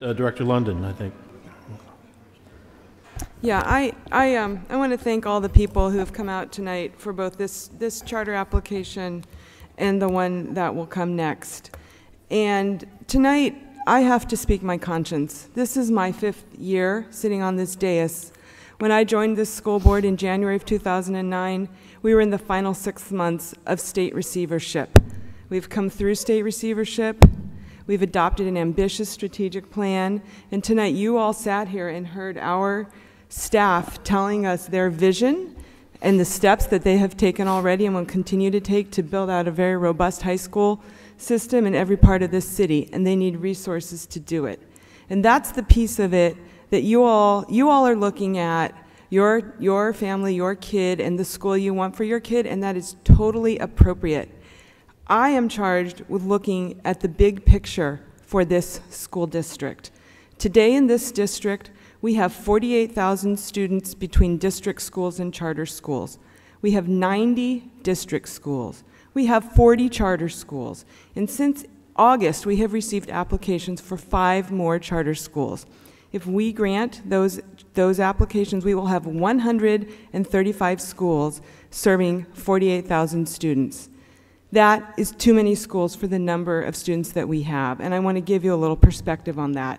Director London, I think. Yeah, I want to thank all the people who have come out tonight for both this charter application and the one that will come next. And tonight, I have to speak my conscience. This is my 5th year sitting on this dais. When I joined this school board in January of 2009, we were in the final 6 months of state receivership. We've come through state receivership. We've adopted an ambitious strategic plan. And tonight, you all sat here and heard our staff telling us their vision and the steps that they have taken already and will continue to take to build out a very robust high school system in every part of this city, and they need resources to do it. And that's the piece of it that you all are looking at, your family, your kid, and the school you want for your kid, and that is totally appropriate. I am charged with looking at the big picture for this school district. Today in this district, we have 48,000 students between district schools and charter schools. We have 90 district schools. We have 40 charter schools. And since August, we have received applications for 5 more charter schools. If we grant those applications, we will have 135 schools serving 48,000 students. That is too many schools for the number of students that we have, and I want to give you a little perspective on that.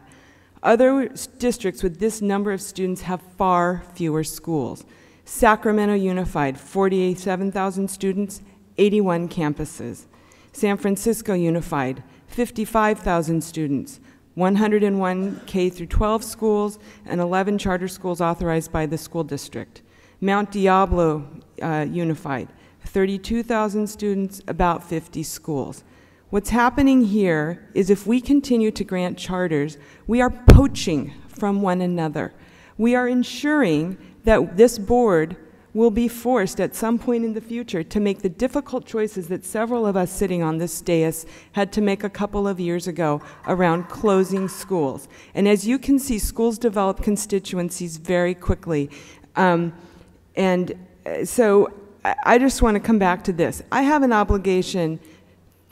Other districts with this number of students have far fewer schools. Sacramento Unified, 47,000 students, 81 campuses. San Francisco Unified, 55,000 students, 101 K through 12 schools, and 11 charter schools authorized by the school district. Mount Diablo Unified, 32,000 students, about 50 schools. What's happening here is if we continue to grant charters, we are poaching from one another. We are ensuring that this board will be forced at some point in the future to make the difficult choices that several of us sitting on this dais had to make a couple of years ago around closing schools. And as you can see, schools develop constituencies very quickly. So I just want to come back to this. I have an obligation.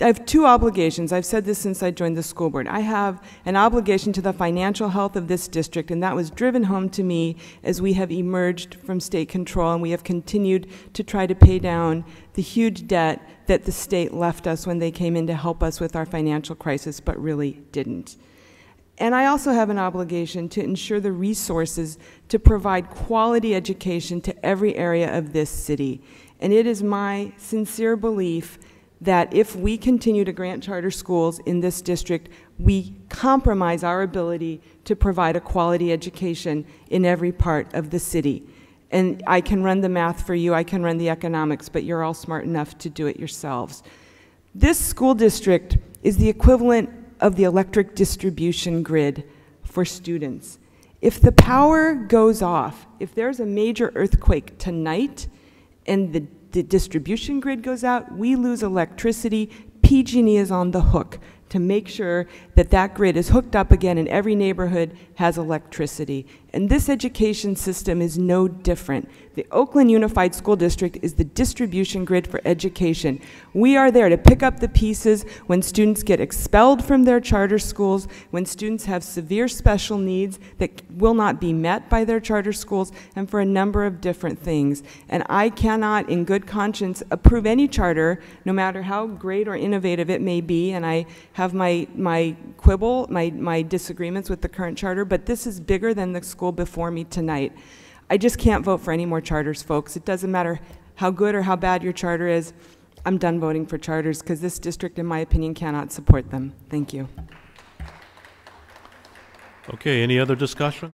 I have 2 obligations. I've said this since I joined the school board. I have an obligation to the financial health of this district, and that was driven home to me as we have emerged from state control and we have continued to try to pay down the huge debt that the state left us when they came in to help us with our financial crisis, but really didn't. And I also have an obligation to ensure the resources to provide quality education to every area of this city. And it is my sincere belief that if we continue to grant charter schools in this district, we compromise our ability to provide a quality education in every part of the city. And I can run the math for you, I can run the economics, but you're all smart enough to do it yourselves. This school district is the equivalent of the electric distribution grid for students. If the power goes off, if there's a major earthquake tonight and the distribution grid goes out, we lose electricity. PG&E is on the hook to make sure that that grid is hooked up again and every neighborhood has electricity. And this education system is no different. The Oakland Unified School District is the distribution grid for education. We are there to pick up the pieces when students get expelled from their charter schools, when students have severe special needs that will not be met by their charter schools, and for a number of different things. And I cannot, in good conscience, approve any charter, no matter how great or innovative it may be, and I have my quibble, my disagreements with the current charter, but this is bigger than the school before me tonight. I just can't vote for any more charters, folks. It doesn't matter how good or how bad your charter is. I'm done voting for charters because this district, in my opinion, cannot support them. Thank you. Okay, any other discussion?